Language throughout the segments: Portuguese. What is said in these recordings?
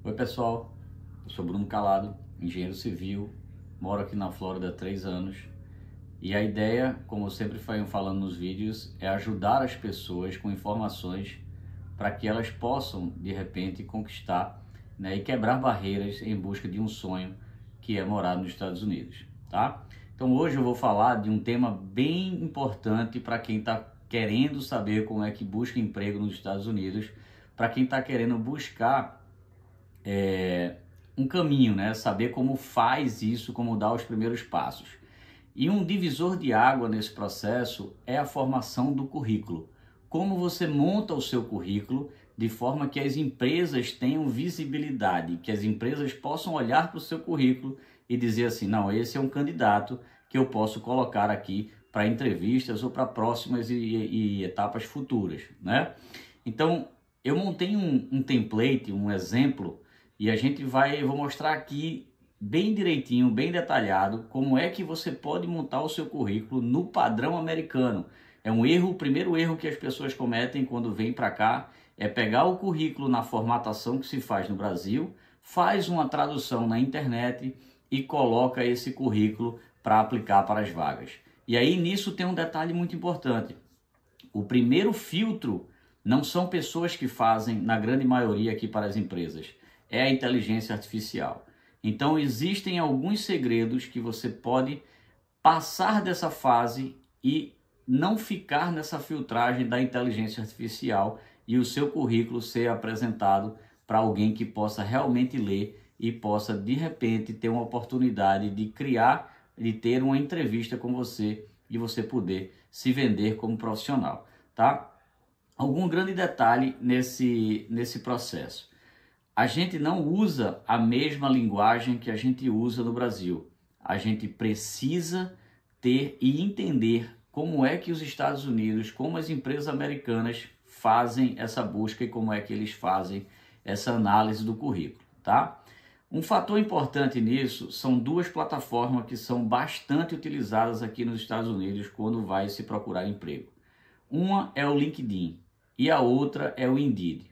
Oi pessoal, eu sou Bruno Calado, engenheiro civil, moro aqui na Flórida há 3 anos e a ideia, como eu sempre venho falando nos vídeos, é ajudar as pessoas com informações para que elas possam de repente conquistar, e quebrar barreiras em busca de um sonho que é morar nos Estados Unidos, tá? Então hoje eu vou falar de um tema bem importante para quem está querendo saber como é que busca emprego nos Estados Unidos, para quem está querendo buscar um caminho, saber como faz isso, como dá os primeiros passos. E um divisor de água nesse processo é a formação do currículo. Como você monta o seu currículo de forma que as empresas tenham visibilidade, que as empresas possam olhar para o seu currículo e dizer assim, não, esse é um candidato que eu posso colocar aqui para entrevistas ou para próximas e etapas futuras, Então, eu montei um template, um exemplo, e eu vou mostrar aqui bem direitinho, bem detalhado, como é que você pode montar o seu currículo no padrão americano. É um erro, o primeiro erro que as pessoas cometem quando vêm para cá é pegar o currículo na formatação que se faz no Brasil, faz uma tradução na internet e coloca esse currículo para aplicar para as vagas. E aí nisso tem um detalhe muito importante. O primeiro filtro não são pessoas que fazem, na grande maioria aqui para as empresas, é a inteligência artificial. Então existem alguns segredos que você pode passar dessa fase e não ficar nessa filtragem da inteligência artificial e o seu currículo ser apresentado para alguém que possa realmente ler e possa de repente ter uma oportunidade de ter uma entrevista com você e você poder se vender como profissional, tá? Algum grande detalhe nesse processo. A gente não usa a mesma linguagem que a gente usa no Brasil. A gente precisa ter e entender como é que os Estados Unidos, como as empresas americanas fazem essa busca e como é que eles fazem essa análise do currículo, tá? Um fator importante nisso são duas plataformas que são bastante utilizadas aqui nos Estados Unidos quando vai se procurar emprego. Uma é o LinkedIn e a outra é o Indeed.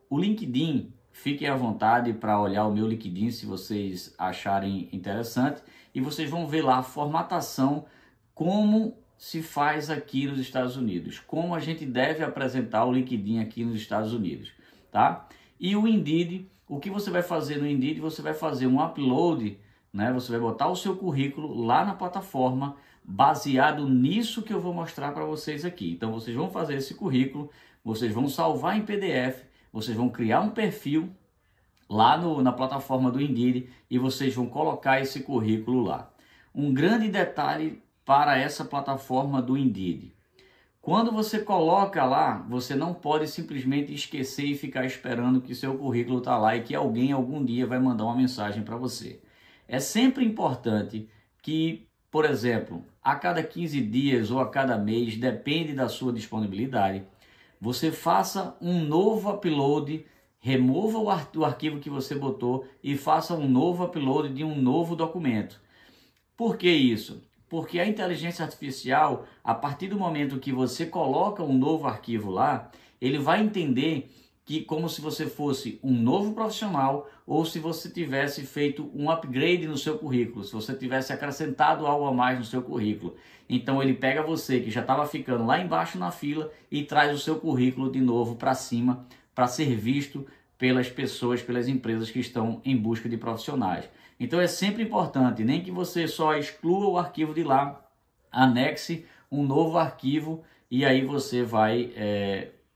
O LinkedIn, fiquem à vontade para olhar o meu LinkedIn se vocês acharem interessante e vocês vão ver lá a formatação, como se faz aqui nos Estados Unidos, como a gente deve apresentar o LinkedIn aqui nos Estados Unidos, tá? E o Indeed, o que você vai fazer no Indeed? Você vai fazer um upload, Você vai botar o seu currículo lá na plataforma, baseado nisso que eu vou mostrar para vocês aqui. Então vocês vão fazer esse currículo, vocês vão salvar em PDF, vocês vão criar um perfil lá na plataforma do Indeed e vocês vão colocar esse currículo lá. Um grande detalhe para essa plataforma do Indeed. Quando você coloca lá, você não pode simplesmente esquecer e ficar esperando que seu currículo está lá e que alguém algum dia vai mandar uma mensagem para você. É sempre importante que, por exemplo, a cada 15 dias ou a cada mês, depende da sua disponibilidade, você faça um novo upload, remova o arquivo que você botou e faça um novo upload de um novo documento. Por que isso? Porque a inteligência artificial, a partir do momento que você coloca um novo arquivo lá, ele vai entender que como se você fosse um novo profissional ou se você tivesse feito um upgrade no seu currículo, se você tivesse acrescentado algo a mais no seu currículo. Então ele pega você que já estava ficando lá embaixo na fila e traz o seu currículo de novo para cima para ser visto pelas pessoas, pelas empresas que estão em busca de profissionais. Então é sempre importante, nem que você só exclua o arquivo de lá, anexe um novo arquivo e aí você vai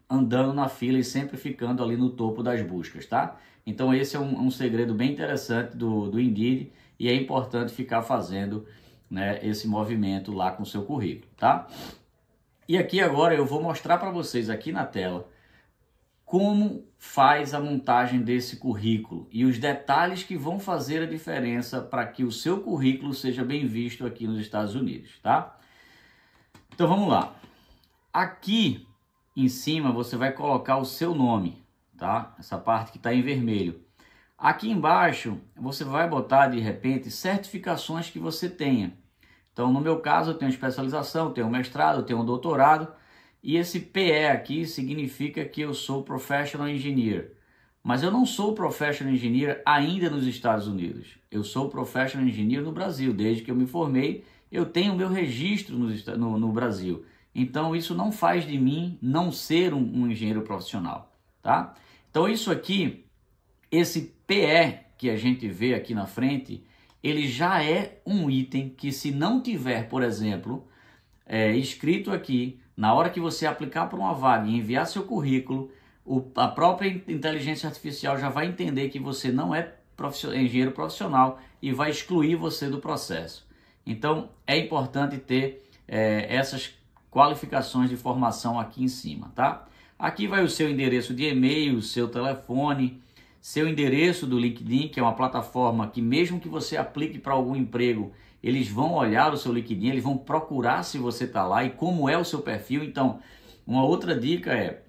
andando na fila e sempre ficando ali no topo das buscas, tá? Então esse é um segredo bem interessante do Indeed e é importante ficar fazendo esse movimento lá com o seu currículo, tá? E aqui agora eu vou mostrar para vocês aqui na tela como faz a montagem desse currículo e os detalhes que vão fazer a diferença para que o seu currículo seja bem visto aqui nos Estados Unidos, tá? Então vamos lá. Aqui em cima você vai colocar o seu nome, tá? Essa parte que está em vermelho. Aqui embaixo você vai botar de repente certificações que você tenha. Então no meu caso eu tenho especialização, tenho mestrado, tenho doutorado. E esse PE aqui significa que eu sou Professional Engineer. mas eu não sou Professional Engineer ainda nos Estados Unidos. Eu sou Professional Engineer no Brasil. Desde que eu me formei, eu tenho o meu registro no Brasil. Então, isso não faz de mim não ser um engenheiro profissional, tá? Então, isso aqui, esse PE que a gente vê aqui na frente, ele já é um item que, se não tiver, por exemplo, escrito aqui, na hora que você aplicar para uma vaga e enviar seu currículo, a própria inteligência artificial já vai entender que você não é engenheiro profissional e vai excluir você do processo. Então, é importante ter essas qualificações de formação aqui em cima, tá? Aqui vai o seu endereço de e-mail, o seu telefone, seu endereço do LinkedIn, que é uma plataforma que, mesmo que você aplique para algum emprego, eles vão olhar o seu LinkedIn, eles vão procurar se você está lá e como é o seu perfil. Então, uma outra dica é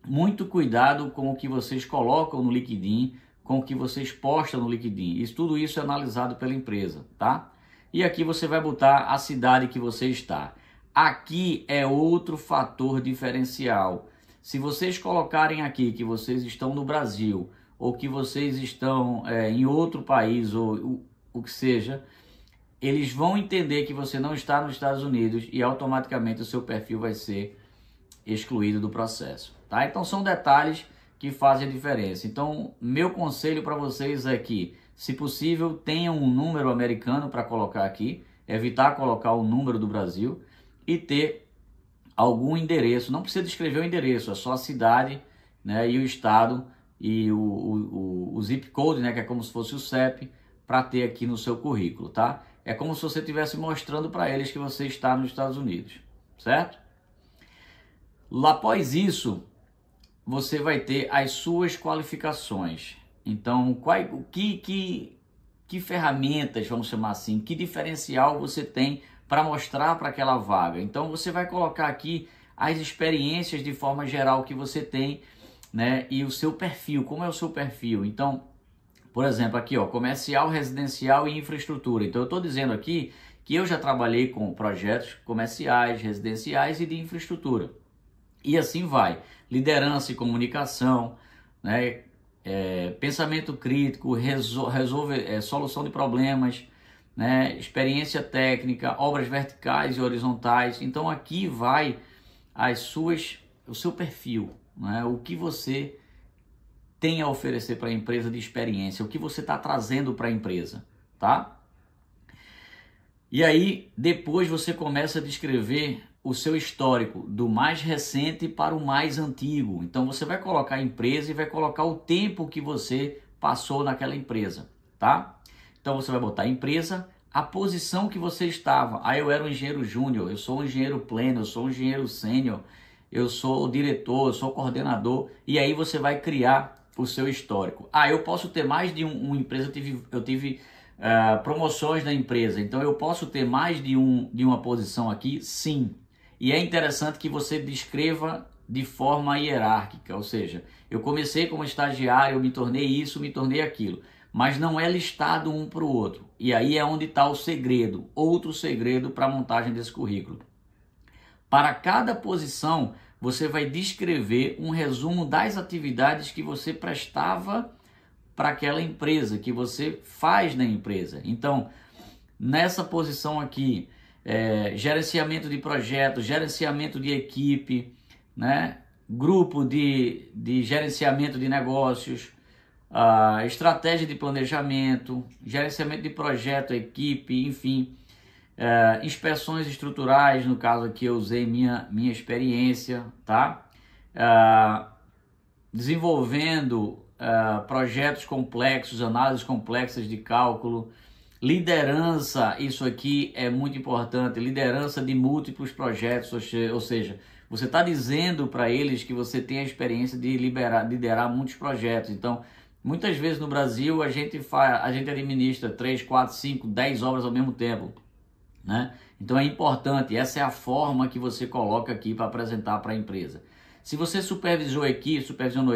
muito cuidado com o que vocês colocam no LinkedIn, com o que vocês postam no LinkedIn. Tudo isso é analisado pela empresa, tá? E aqui você vai botar a cidade que você está. Aqui é outro fator diferencial. Se vocês colocarem aqui que vocês estão no Brasil, ou que vocês estão em outro país, ou o que seja, eles vão entender que você não está nos Estados Unidos e automaticamente o seu perfil vai ser excluído do processo, tá? Então são detalhes que fazem a diferença. Então, meu conselho para vocês é que, se possível, tenham um número americano para colocar aqui, evitar colocar o número do Brasil e ter algum endereço. Não precisa escrever o endereço, é só a cidade, né, e o estado e o zip code, né, que é como se fosse o CEP, para ter aqui no seu currículo, tá? É como se você estivesse mostrando para eles que você está nos Estados Unidos, certo? Após isso, você vai ter as suas qualificações. Então, que ferramentas, vamos chamar assim, que diferencial você tem para mostrar para aquela vaga? Então, você vai colocar aqui as experiências de forma geral que você tem, né? E o seu perfil, como é o seu perfil? Então, por exemplo, aqui, ó, comercial, residencial e infraestrutura. Então, eu estou dizendo aqui que eu já trabalhei com projetos comerciais, residenciais e de infraestrutura. E assim vai. Liderança e comunicação, né? Pensamento crítico, solução de problemas, né? Experiência técnica, obras verticais e horizontais. Então aqui vai o seu perfil, né? O que você tem a oferecer para a empresa de experiência, o que você está trazendo para a empresa, tá? E aí depois você começa a descrever o seu histórico, do mais recente para o mais antigo. Então você vai colocar a empresa e vai colocar o tempo que você passou naquela empresa, tá? Então você vai botar a empresa, a posição que você estava. Eu era um engenheiro júnior, eu sou um engenheiro pleno, eu sou um engenheiro sênior, eu sou o diretor, eu sou o coordenador. E aí você vai criar o seu histórico. Eu posso ter mais de uma empresa, eu tive promoções da empresa, então eu posso ter mais de uma posição aqui? Sim. E é interessante que você descreva de forma hierárquica, ou seja, eu comecei como estagiário, eu me tornei isso, me tornei aquilo, mas não é listado um para o outro. E aí é onde está o segredo, outro segredo para a montagem desse currículo. Para cada posição, você vai descrever um resumo das atividades que você prestava para aquela empresa, que você faz na empresa. Então, nessa posição aqui, gerenciamento de projetos, gerenciamento de equipe, né? Grupo de gerenciamento de negócios, estratégia de planejamento, gerenciamento de projeto, equipe, enfim, inspeções estruturais, no caso aqui eu usei minha experiência, tá? Desenvolvendo projetos complexos, análises complexas de cálculo, liderança, isso aqui é muito importante, liderança de múltiplos projetos, ou seja, você está dizendo para eles que você tem a experiência de liderar muitos projetos. Então, muitas vezes no Brasil a gente administra 3, 4, 5, 10 obras ao mesmo tempo, né? Então é importante, essa é a forma que você coloca aqui para apresentar para a empresa. Se você supervisionou a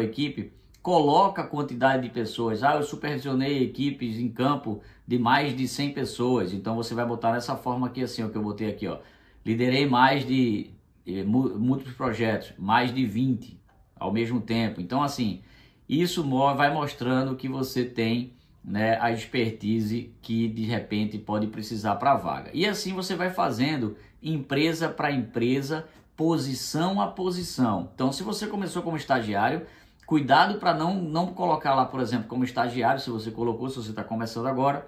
equipe, coloca a quantidade de pessoas. Eu supervisionei equipes em campo de mais de 100 pessoas. Então você vai botar dessa forma aqui, assim, o que eu botei aqui, ó. Liderei mais de múltiplos projetos, mais de 20 ao mesmo tempo. Então, assim, Isso vai mostrando que você tem, né, a expertise que de repente pode precisar para a vaga. E assim você vai fazendo empresa para empresa, posição a posição. Então, se você começou como estagiário, cuidado para não colocar lá, por exemplo, como estagiário, se você colocou, se você está começando agora,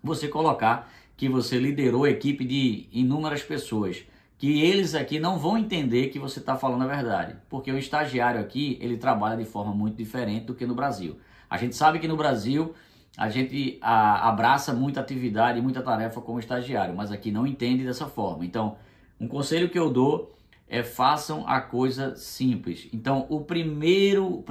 você colocar que você liderou a equipe de inúmeras pessoas, que eles aqui não vão entender que você está falando a verdade, porque o estagiário aqui, ele trabalha de forma muito diferente do que no Brasil. A gente sabe que no Brasil a gente abraça muita atividade e muita tarefa como estagiário, mas aqui não entende dessa forma. Então, um conselho que eu dou é façam a coisa simples. Então, o primeiro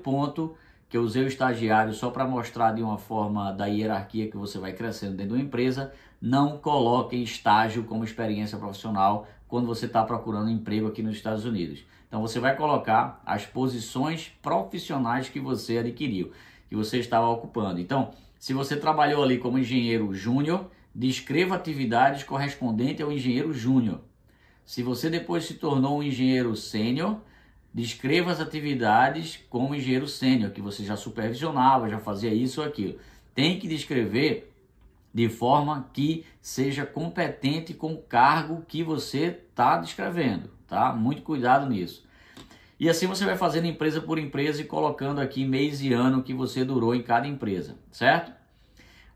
ponto que eu usei o estagiário só para mostrar de uma forma da hierarquia que você vai crescendo dentro de uma empresa, não coloque estágio como experiência profissional quando você está procurando emprego aqui nos Estados Unidos. Então, você vai colocar as posições profissionais que você adquiriu, que você estava ocupando. Então, se você trabalhou ali como engenheiro júnior, descreva atividades correspondentes ao engenheiro júnior. Se você depois se tornou um engenheiro sênior, descreva as atividades como engenheiro sênior, que você já supervisionava, já fazia isso ou aquilo. Tem que descrever de forma que seja competente com o cargo que você está descrevendo, tá? Muito cuidado nisso. E assim você vai fazendo empresa por empresa e colocando aqui mês e ano que você durou em cada empresa, certo?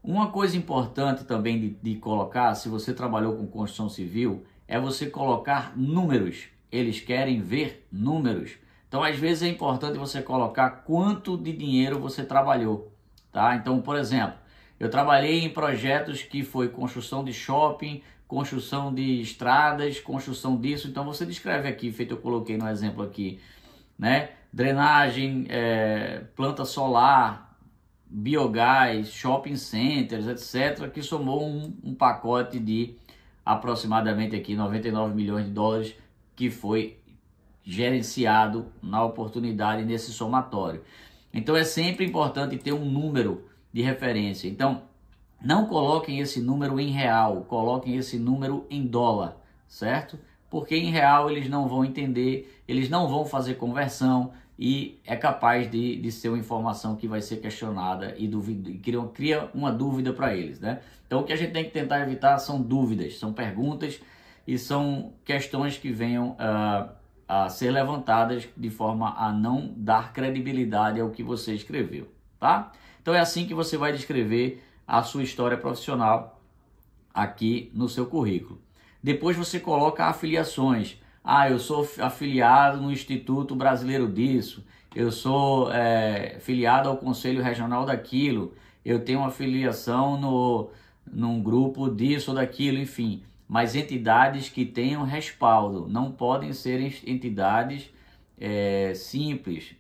Uma coisa importante também de colocar, se você trabalhou com construção civil, é você colocar números. Eles querem ver números. Então, às vezes é importante você colocar quanto de dinheiro você trabalhou, tá? Então, por exemplo, eu trabalhei em projetos que foi construção de shopping, construção de estradas, construção disso. Então, você descreve aqui, feito eu coloquei no exemplo aqui, né? Drenagem, planta solar, biogás, shopping centers, etc., que somou um pacote de aproximadamente aqui 99 milhões de dólares que foi gerenciado na oportunidade nesse somatório. Então é sempre importante ter um número de referência. Então não coloquem esse número em real, coloquem esse número em dólar, certo? Porque em real eles não vão entender, eles não vão fazer conversão e é capaz de ser uma informação que vai ser questionada e cria uma dúvida para eles, né? Então o que a gente tem que tentar evitar são dúvidas, são perguntas e são questões que venham a ser levantadas de forma a não dar credibilidade ao que você escreveu, tá? Então é assim que você vai descrever a sua história profissional aqui no seu currículo. Depois você coloca afiliações. Ah, eu sou afiliado no Instituto Brasileiro disso, eu sou filiado ao Conselho Regional daquilo, eu tenho uma afiliação num grupo disso ou daquilo, enfim. Mas entidades que tenham respaldo, não podem ser entidades simples,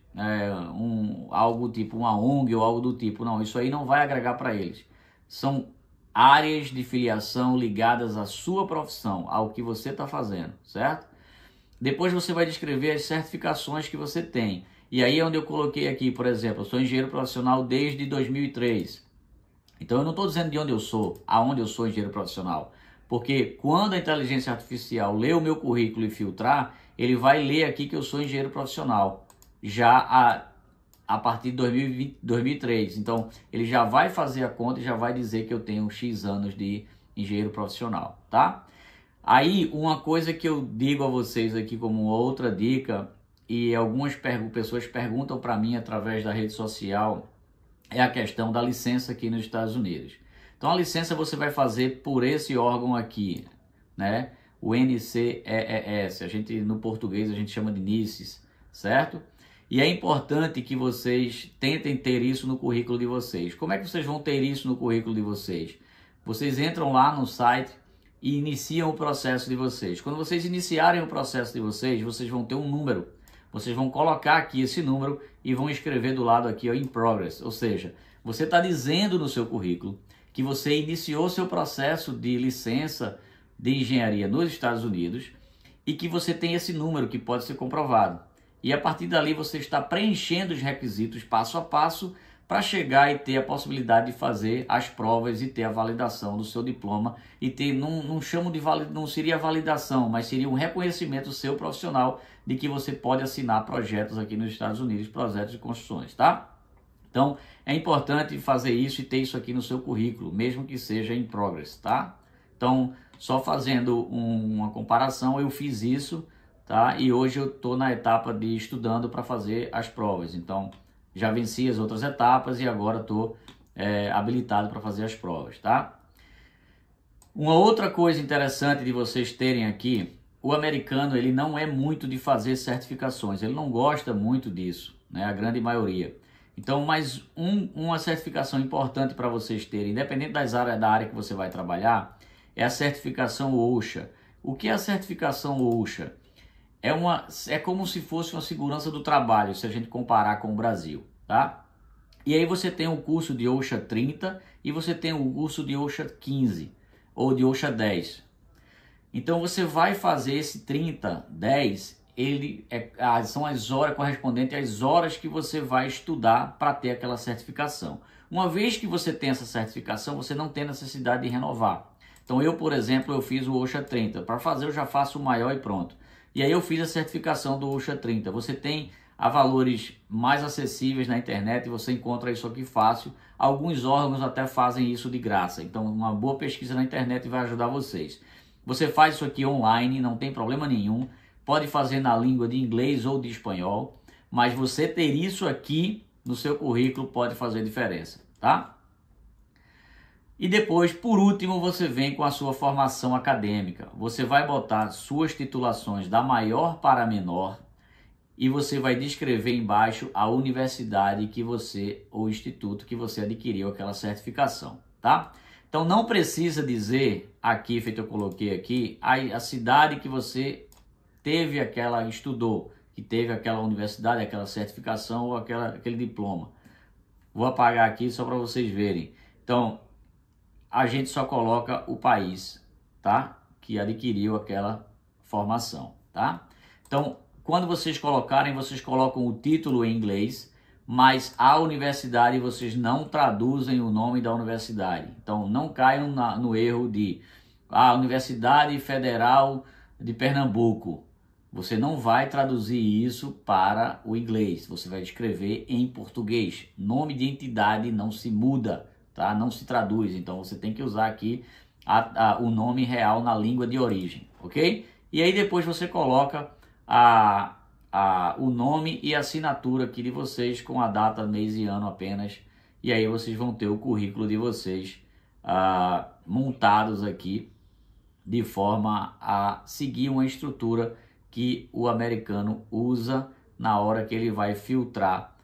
algo tipo uma ONG ou algo do tipo. Não, isso aí não vai agregar para eles. São áreas de filiação ligadas à sua profissão, ao que você está fazendo, certo? Depois você vai descrever as certificações que você tem. E aí é onde eu coloquei aqui, por exemplo, eu sou engenheiro profissional desde 2003. Então eu não estou dizendo de onde eu sou, aonde eu sou engenheiro profissional. Porque quando a inteligência artificial lê o meu currículo e filtrar, ele vai ler aqui que eu sou engenheiro profissional, já a partir de 2003. Então, ele já vai fazer a conta e já vai dizer que eu tenho X anos de engenheiro profissional, tá? Aí, uma coisa que eu digo a vocês aqui como outra dica, e algumas pessoas perguntam para mim através da rede social, é a questão da licença aqui nos Estados Unidos. Então, a licença você vai fazer por esse órgão aqui, né? O NCEES, no português a gente chama de NICES, certo? E é importante que vocês tentem ter isso no currículo de vocês. Como é que vocês vão ter isso no currículo de vocês? Vocês entram lá no site e iniciam o processo de vocês. Quando vocês iniciarem o processo de vocês, vocês vão ter um número. Vocês vão colocar aqui esse número e vão escrever do lado aqui, ó, in progress. Ou seja, você está dizendo no seu currículo que você iniciou seu processo de licença de engenharia nos Estados Unidos e que você tem esse número que pode ser comprovado. E a partir dali você está preenchendo os requisitos passo a passo para chegar e ter a possibilidade de fazer as provas e ter a validação do seu diploma e ter, não chamo de não seria validação, mas seria um reconhecimento seu profissional de que você pode assinar projetos aqui nos Estados Unidos, projetos de construções, tá? Então, é importante fazer isso e ter isso aqui no seu currículo, mesmo que seja em progress, tá? Então, só fazendo uma comparação, eu fiz isso, tá? E hoje eu estou na etapa de estudando para fazer as provas. Então, já venci as outras etapas e agora estou habilitado para fazer as provas, tá? Uma outra coisa interessante de vocês terem aqui, o americano ele não é muito de fazer certificações, ele não gosta muito disso, né? A grande maioria. Então, mais uma certificação importante para vocês terem, independente da área que você vai trabalhar, é a certificação OSHA. O que é a certificação OSHA? É como se fosse uma segurança do trabalho, se a gente comparar com o Brasil, tá? E aí você tem o curso de OSHA 30 e você tem o curso de OSHA 15 ou de OSHA 10. Então você vai fazer esse 30, 10, são as horas correspondentes às horas que você vai estudar para ter aquela certificação. Uma vez que você tem essa certificação, você não tem necessidade de renovar. Então eu, por exemplo, eu fiz o OSHA 30. Para fazer eu já faço o maior e pronto. E aí eu fiz a certificação do OSHA 30. Você tem a valores mais acessíveis na internet, você encontra isso aqui fácil. Alguns órgãos até fazem isso de graça. Então uma boa pesquisa na internet vai ajudar vocês. Você faz isso aqui online, não tem problema nenhum. Pode fazer na língua de inglês ou de espanhol. Mas você ter isso aqui no seu currículo pode fazer diferença, tá? E depois, por último, você vem com a sua formação acadêmica. Você vai botar suas titulações da maior para a menor e você vai descrever embaixo a universidade que você, ou instituto que você adquiriu aquela certificação, tá? Então não precisa dizer aqui, feito eu coloquei aqui, a cidade que você estudou, que teve aquela universidade, aquela certificação ou aquele diploma. Vou apagar aqui só para vocês verem. Então, a gente só coloca o país, tá? Que adquiriu aquela formação, tá? Então, quando vocês colocarem, vocês colocam o título em inglês, mas a universidade vocês não traduzem o nome da universidade. Então, não caiam no erro de Universidade Federal de Pernambuco. Você não vai traduzir isso para o inglês, você vai escrever em português. Nome de entidade não se muda, tá? Não se traduz, então você tem que usar aqui o nome real na língua de origem, ok? E aí depois você coloca o nome e a assinatura aqui de vocês com a data, mês e ano apenas. E aí vocês vão ter o currículo de vocês montados aqui de forma a seguir uma estrutura que o americano usa na hora que ele vai filtrar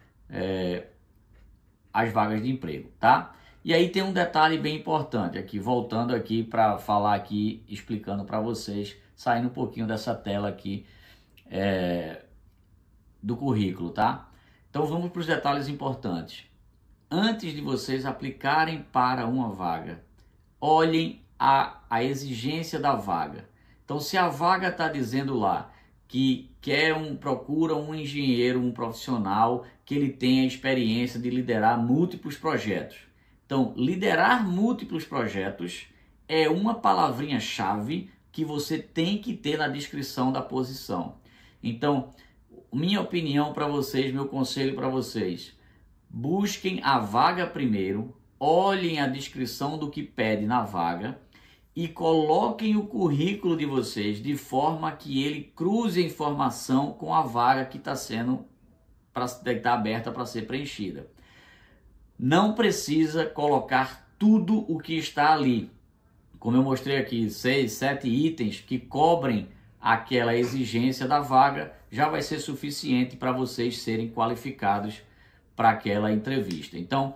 as vagas de emprego, tá? E aí tem um detalhe bem importante aqui, voltando aqui para falar aqui, explicando para vocês, saindo um pouquinho dessa tela aqui do currículo, tá? Então vamos para os detalhes importantes. Antes de vocês aplicarem para uma vaga, olhem a exigência da vaga. Então se a vaga está dizendo lá que procura um engenheiro, um profissional que ele tenha experiência de liderar múltiplos projetos. Então, liderar múltiplos projetos é uma palavrinha-chave que você tem que ter na descrição da posição. Então, minha opinião para vocês, meu conselho para vocês, busquem a vaga primeiro, olhem a descrição do que pede na vaga e coloquem o currículo de vocês de forma que ele cruze a informação com a vaga que está aberta para ser preenchida. Não precisa colocar tudo o que está ali. Como eu mostrei aqui, 6, 7 itens que cobrem aquela exigência da vaga, já vai ser suficiente para vocês serem qualificados para aquela entrevista. Então,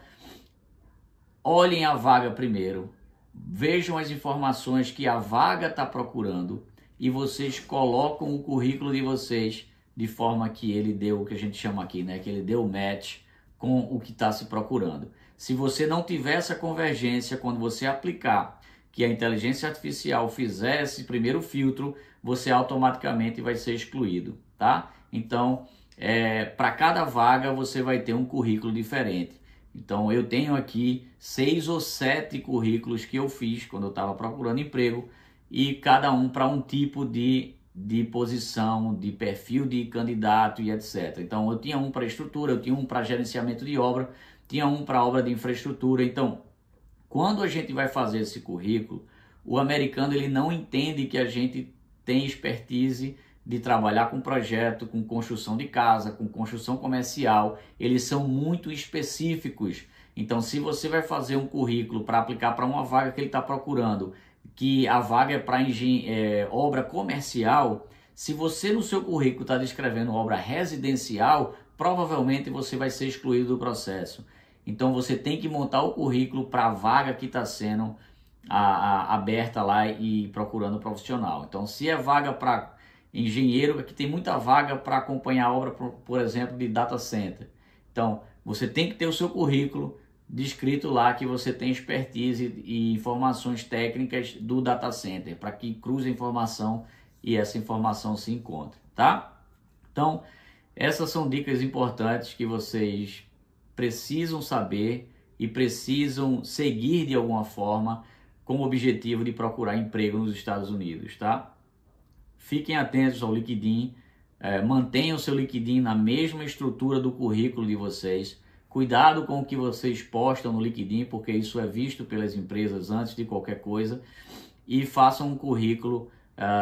olhem a vaga primeiro, vejam as informações que a vaga está procurando e vocês colocam o currículo de vocês de forma que ele deu o que a gente chama aqui, né? Que ele deu match com o que está se procurando. Se você não tiver essa convergência, quando você aplicar, que a inteligência artificial fizer esse primeiro filtro, você automaticamente vai ser excluído, tá? Então, para cada vaga você vai ter um currículo diferente. Então eu tenho aqui 6 ou 7 currículos que eu fiz quando eu estava procurando emprego, e cada um para um tipo de posição, de perfil de candidato e etc. Então eu tinha um para estrutura, eu tinha um para gerenciamento de obra, tinha um para obra de infraestrutura. Então, quando a gente vai fazer esse currículo, o americano ele não entende que a gente tem expertise de trabalhar com projeto, com construção de casa, com construção comercial. Eles são muito específicos. Então, se você vai fazer um currículo para aplicar para uma vaga que ele está procurando, que a vaga é para obra comercial, se você no seu currículo está descrevendo obra residencial, provavelmente você vai ser excluído do processo. Então você tem que montar o currículo para a vaga que está sendo aberta lá e procurando profissional. Então, se é vaga para engenheiro, aqui tem muita vaga para acompanhar a obra, por exemplo, de data center. Então, você tem que ter o seu currículo descrito lá que você tem expertise e informações técnicas do data center, para que cruze a informação e essa informação se encontre, tá? Então, essas são dicas importantes que vocês precisam saber e precisam seguir de alguma forma com o objetivo de procurar emprego nos Estados Unidos, tá? Fiquem atentos ao LinkedIn, mantenham o seu LinkedIn na mesma estrutura do currículo de vocês. Cuidado com o que vocês postam no LinkedIn, porque isso é visto pelas empresas antes de qualquer coisa. E façam um currículo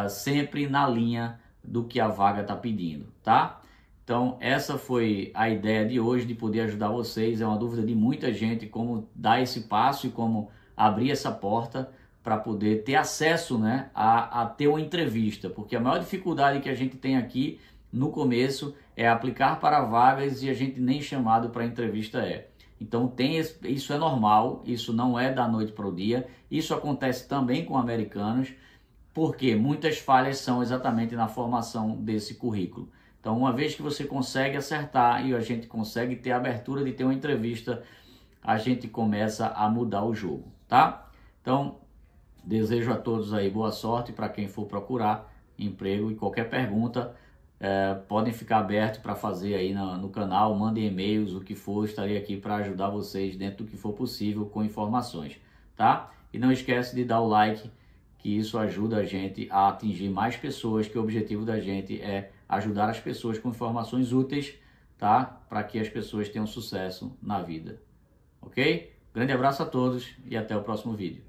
sempre na linha do que a vaga está pedindo, tá? Então, essa foi a ideia de hoje, de poder ajudar vocês. É uma dúvida de muita gente como dar esse passo e como abrir essa porta para poder ter acesso, né, a ter uma entrevista. Porque a maior dificuldade que a gente tem aqui no começo é aplicar para vagas e a gente nem chamado para entrevista é. Então, isso é normal, isso não é da noite para o dia. Isso acontece também com americanos, porque muitas falhas são exatamente na formação desse currículo. Então, uma vez que você consegue acertar e a gente consegue ter a abertura de ter uma entrevista, a gente começa a mudar o jogo, tá? Então, desejo a todos aí boa sorte para quem for procurar emprego, e qualquer pergunta podem ficar abertos para fazer aí no canal, mandem e-mails, o que for, estarei aqui para ajudar vocês dentro do que for possível com informações, tá? E não esquece de dar o like, que isso ajuda a gente a atingir mais pessoas, que o objetivo da gente é ajudar as pessoas com informações úteis, tá? Para que as pessoas tenham sucesso na vida, ok? Grande abraço a todos e até o próximo vídeo.